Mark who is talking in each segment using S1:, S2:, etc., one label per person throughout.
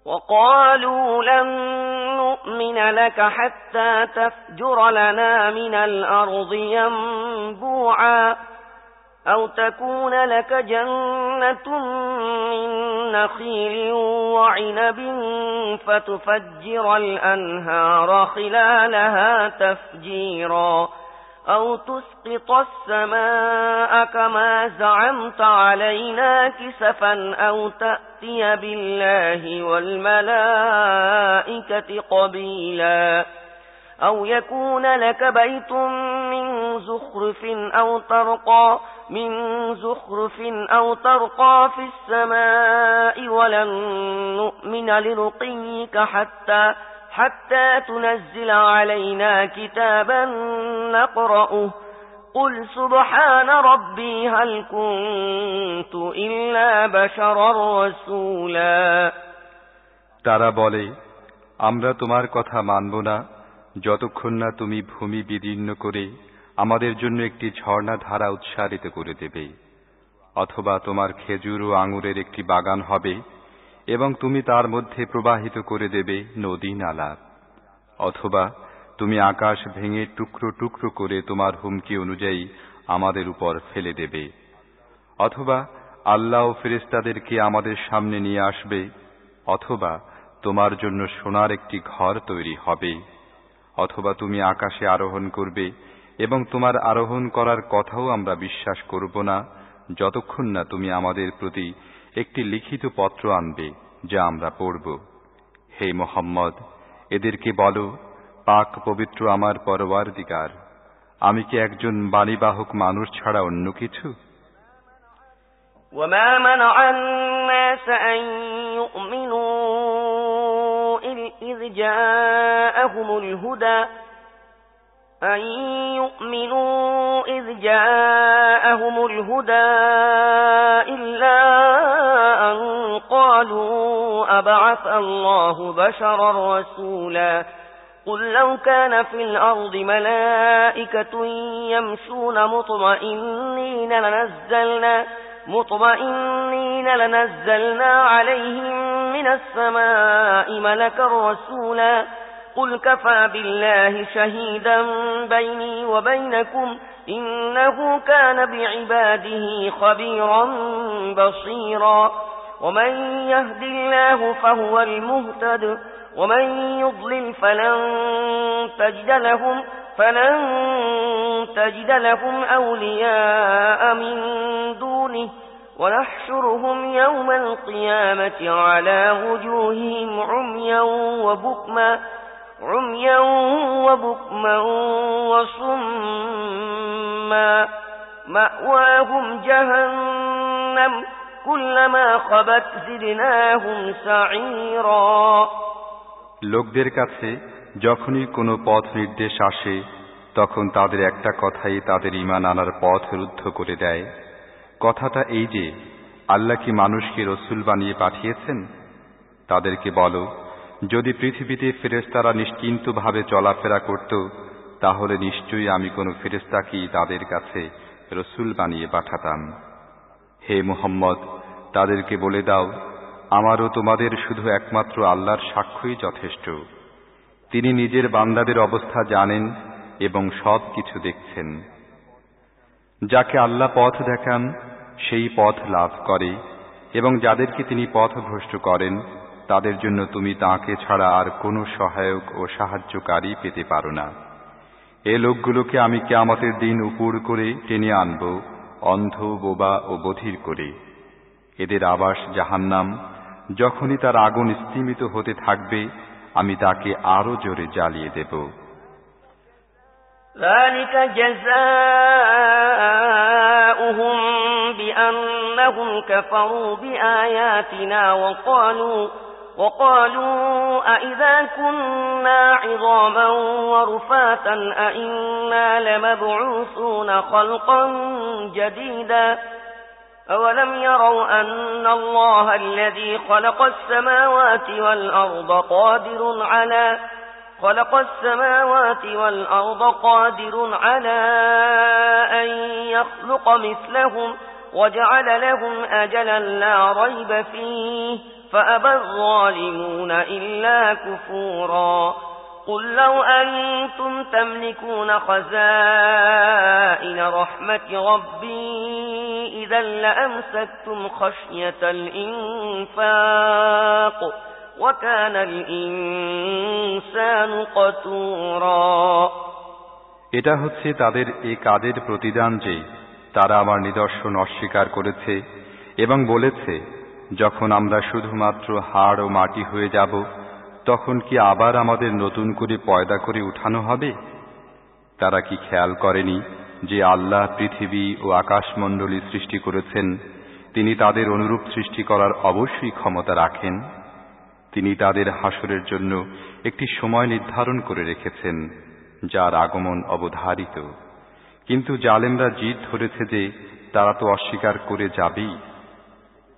S1: وقالوا لن نؤمن لك حتى تفجر لنا من الأرض ينبوعا أو تكون لك جنة من نخيل وعنب فتفجر الأنهار خلالها تفجيرا أو تسقط السماء كما زعمت علينا كسفا أو تأتي بالله والملائكة قبيلا أو يكون لك بيت من زخرف أو ترقى في السماء ولن نؤمن لرقيك حتى تنزل علينا كتابا نقرأه قل سبحان ربي هل كنت إلا بشرا رسولا
S2: তারা বলে, আমরা তোমার কথা মানব না যতক্ষণ না তুমি ভূমি বিদীর্ণ করে আমাদের জন্য একটি ঝর্ণা ধারা উৎসারিত করে দেবে, অথবা তোমার খেজুর ও আঙুরের একটি বাগান হবে এবং তুমি তার মধ্যে প্রবাহিত করে দেবে নদী নালা, অথবা তুমি আকাশ ভেঙে টুকরো টুকরো করে তোমার হুমকি অনুযায়ী আমাদের উপর ফেলে দেবে, অথবা আল্লাহ ও ফেরেশতাদেরকে আমাদের সামনে নিয়ে আসবে, অথবা তোমার জন্য সোনার একটি ঘর তৈরি হবে, অথবা তুমি আকাশে আরোহণ করবে এবং তোমার আরোহণ করার কথাও আমরা বিশ্বাস করব না যতক্ষণ না তুমি আমাদের প্রতি একটি লিখিত পত্র আনবে যা আমরা পড়ব। হে মুহাম্মদ, এদেরকে বলো, পাক পবিত্র আমার পরওয়ারদিগার, আমি কি একজন বাণীবাহক মানুষ ছাড়া অন্য কিছু?
S1: وما منع الناس أن يؤمنوا إذ جاءهم الهدى إلا أن قالوا أبعث الله بشرا رسولا قل لو كان في الأرض ملائكة يمشون مطمئنين لنزلنا عليهم من السماء ملكا رسولا قل كفى بالله شهيدا بيني وبينكم إنه كان بعباده خبيرا بصيرا ومن يهد الله فهو المهتد ومن يضلل فلن تجد لهم أولياء من دونه ونحشرهم يوم القيامة على وجوههم عميا وبكما وصما مأواهم جهنم كلما خبت زدناهم سعيرا
S2: লোকদের কাছে যখনই কোনো পথ নির্দেশ আসে তখন তাদের একটা কথাই তাদের ঈমান আনার পথ রুদ্ধ করে দেয়। কথাটা এই যে, আল্লাহ কি মানুষকে রসূল বানিয়ে পাঠিয়েছেন? তাদেরকে বলো, যদি পৃথিবীতে ফেরেশতারা নিশ্চিন্তভাবে চলাফেরা করত তাহলে নিশ্চয়ই আমি কোনো ফেরেশতাকেই তাদের কাছে রসূল বানিয়ে পাঠাতাম। হে মুহাম্মদ, তাদেরকে বলে দাও, আমারও তোমাদের শুধু একমাত্র আল্লাহর সাক্ষ্যই যথেষ্ট। তিনি নিজের বান্দাদের অবস্থা জানেন এবং সব কিছু দেখছেন। যাকে আল্লাহ পথ দেখান সেই পথ লাভ করে এবং যাদেরকে তিনি পথভ্রষ্ট করেন তাদের জন্য তুমি তাঁকে ছাড়া আর কোনো সহায়ক ও সাহায্যকারী পেতে পারো না। এ লোকগুলোকে আমি কিয়ামতের দিন উপর করে টেনে আনব, অন্ধ, বোবা ও বধির করে। এদের আবাস জাহান্নাম। যখনই তার আগুন স্তিমিত হতে থাকবে আমি তাকে আরো জোরে জ্বালিয়ে দেব।
S1: ذلك جزاؤهم بأنهم كفروا بآياتنا وقالوا أئذا كنا عظاما ورفاتا أئنا لمبعوثون خلقا جديدا أولم يروا أن الله الذي خلق السماوات والأرض قادر على أن يخلق مثلهم وجعل لهم أجلا لا ريب فيه فأبى الظالمون إلا كفورا قل لو أنتم تملكون خزائن رحمة ربي إذا لأمسكتم خشية الإنفاق وكان الإنسان قتورا
S2: এটা হচ্ছে তাদের এই কাজের প্রতিদান যে তারা আমার নিদর্শন অস্বীকার করেছে এবং বলেছে যখন আমরা শুধুমাত্র হাড় ও মাটি হয়ে যাব তখন কি আবার আমাদের নতুন করে পয়দা করে উঠানো হবে? তারা কি খেয়াল করেনি যে আল্লাহ পৃথিবী ও আকাশমণ্ডলী সৃষ্টি করেছেন, তিনি তাদের অনুরূপ সৃষ্টি করার অবশ্যই ক্ষমতা রাখেন। তিনি তাদের হাসরের জন্য একটি সময় নির্ধারণ করে রেখেছেন যার আগমন অবধারিত। কিন্তু জালেমরা জিদ ধরেছে যে তারা তো অস্বীকার করে যাবেই।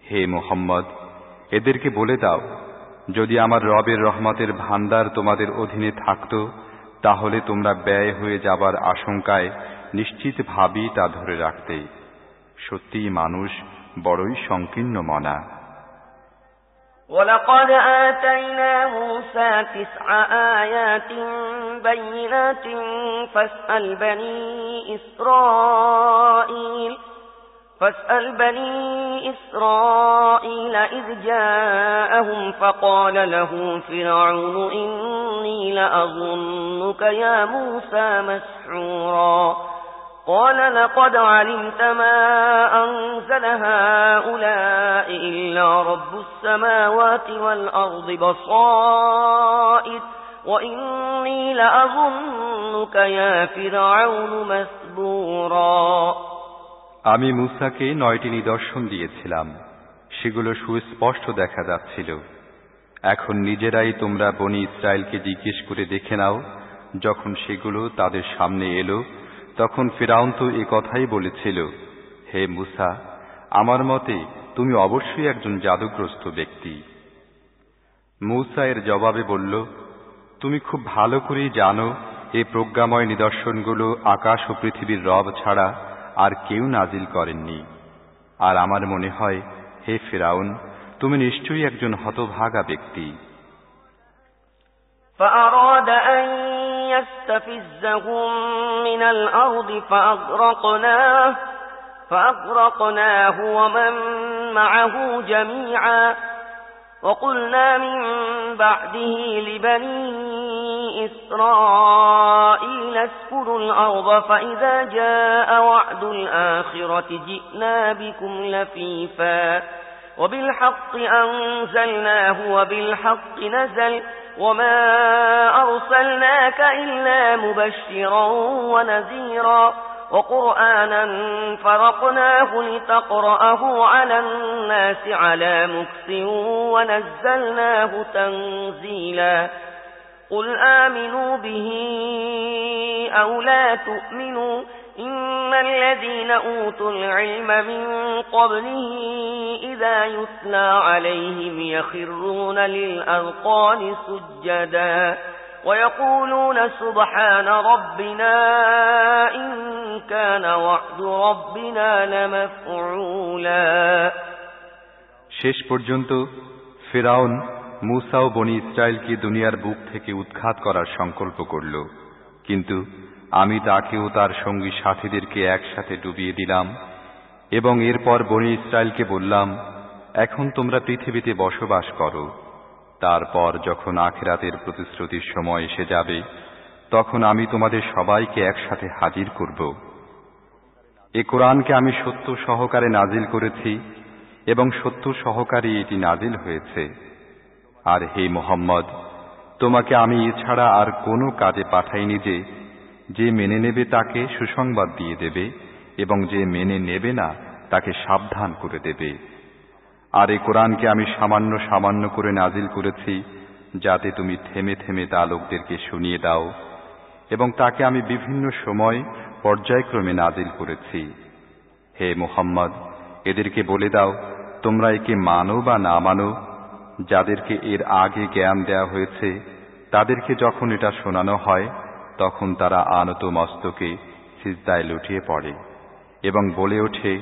S2: হে মুহাম্মদ, এদেরকে বলে দাও, যদি আমার রবের রহমতের ভান্ডার তোমাদের অধীনে থাকত তাহলে তোমরা ব্যয় হয়ে যাবার আশঙ্কায় নিশ্চিতভাবেই তা ধরে রাখতে। সত্যিই মানুষ বড়ই সংকীর্ণ মনা।
S1: ولقد آتينا موسى 9 آيات بينات فاسأل بني إسرائيل إذ جاءهم فقال له فرعون إني لأظنك يا موسى مسحورا قال لقد علمت ما أنزل هؤلاء إلا رب السماوات والأرض بصائر وإني لأظنك يا فرعون مسبورا
S2: আমি মূসাকে 9টি নিদর্শন দিয়েছিলাম, সেগুলো সুস্পষ্ট দেখা যাচ্ছিল। এখন নিজেরাই তোমরা বনি ইসরায়েলকে জিজ্ঞেস করে দেখে নাও, যখন সেগুলো তাদের সামনে এলো তখন ফিরআউন তো এ কথাই বলেছিল, হে মূসা, আমার মতে তুমি অবশ্যই একজন জাদুগ্রস্ত ব্যক্তি। মূসা এর জবাবে বলল, তুমি খুব ভালো করেই জানো এই প্রজ্ঞাময় নিদর্শনগুলো আকাশ ও পৃথিবীর রব ছাড়া আর কেউ নাজিল করেননি। আর আমার মনে হয়, হে ফিরআউন, তুমি নিশ্চয়ই একজন হতভাগা ব্যক্তি।
S1: فأراد أن يستفزهم من الأرض فأغرقناه ومن معه جميعا وقلنا من بعده لبني إسرائيل اسكنوا الأرض فإذا جاء وعد الآخرة جئنا بكم لفيفا وبالحق أنزلناه وبالحق نزل وما أرسلناك إلا مبشرا ونذيرا وقرآنا فرقناه لتقرأه على الناس على مكث ونزلناه تنزيلا قل آمنوا به أو لا تؤمنوا إن الذين أوتوا العلم من قبله إذا يتلى عليهم يخرون للأذقان سجدا ويقولون سبحان ربنا إن كان وعد ربنا لمفعولا
S2: শেষ পর্যন্ত ফিরআউন মূসা ও বনি ইসরায়েলকে দুনিয়ার বুক থেকে উৎখাত করার সংকল্প করল, কিন্তু আমি তাকে ও তার সঙ্গী সাথীদেরকে একসাথে ডুবিয়ে দিলাম এবং এরপর বনি ইসরায়েলকে বললাম, এখন তোমরা পৃথিবীতে বসবাস করো। তারপর যখন আখিরাতের প্রতিশ্রুতির সময় এসে যাবে তখন আমি তোমাদের সবাইকে একসাথে হাজির করব। এ কোরআনকে আমি সত্য সহকারে নাজিল করেছি এবং সত্য সহকারে এটি নাজিল হয়েছে। আর হে মুহাম্মদ, তোমাকে আমি এছাড়া আর কোনো কাজে পাঠাইনি যে মেনে নেবে তাকে সুসংবাদ দিয়ে দেবে এবং যে মেনে নেবে না তাকে সাবধান করে দেবে। আর এই কোরআনকে আমি সামান্য সামান্য করে নাজিল করেছি যাতে তুমি থেমে থেমে তা লোকদেরকে শুনিয়ে দাও, এবং তাকে আমি বিভিন্ন সময় পর্যায়ক্রমে নাজিল করেছি। হে মুহাম্মদ, এদেরকে বলে দাও, তোমরা একে মানো বা না মানো, যাদেরকে এর আগে জ্ঞান দেয়া হয়েছে তাদেরকে যখন এটা শোনানো হয় তখন তারা আনত মস্তকে সিজদায় লুটিয়ে পড়ে এবং বলে ওঠে,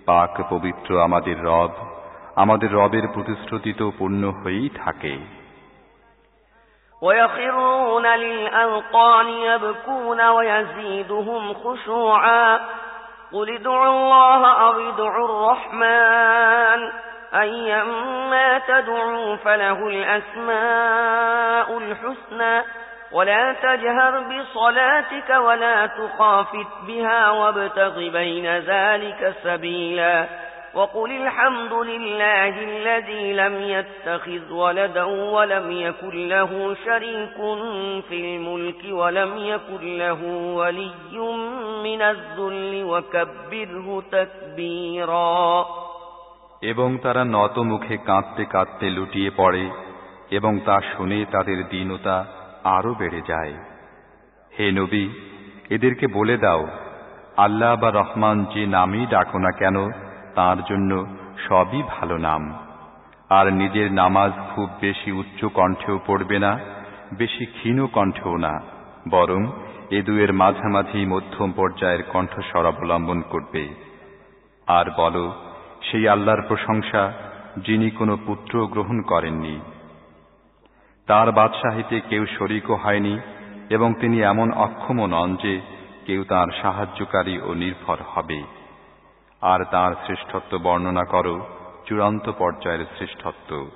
S2: পাক পবিত্র আমাদের রব, আমাদের রবের প্রতিশ্রুতি তো পূর্ণ হয়েই থাকে।
S1: ويخرون للأذقان يبكون ويزيدهم خشوعا قل ادعوا الله أو ادعوا الرحمن أيما تدعوا فله الأسماء الحسنى ولا تجهر بصلاتك ولا تخافت بها وابتغ بين ذلك سبيلا وقل الحمد لله الذي لم يتخذ ولدا ولم يكن له شريك في الملك ولم يكن له ولي من الذل وكبره تكبيرا।
S2: এবং তারা নত মুখে কাঁদতে কাঁদতে লুটিয়ে পড়ে এবং তা শুনে তাদের দীনতা আরো বেড়ে যায়। হে নবী, এদেরকে বলে দাও, আল্লাহ বা রহমান যে নামই ডাকো না কেন তার জন্য সবই ভালো নাম। আর নিজের নামাজ খুব বেশি উচ্চ কণ্ঠেও পড়বে না, বেশি ক্ষীণ কণ্ঠেও না, বরং এ দুয়ের মাঝামাঝি মধ্যম পর্যায়ের কণ্ঠস্বর অবলম্বন করবে। আর বলো, সেই আল্লাহর প্রশংসা যিনি কোনো পুত্র গ্রহণ করেননি, তার বাদশাহিতে কেউ শরীকও হয়নি এবং তিনি এমন অক্ষমও নন যে কেউ তার সাহায্যকারী ও নির্ভর হবে। আর তার শ্রেষ্ঠত্ব বর্ণনা করো, চূড়ান্ত পর্যায়ের শ্রেষ্ঠত্ব।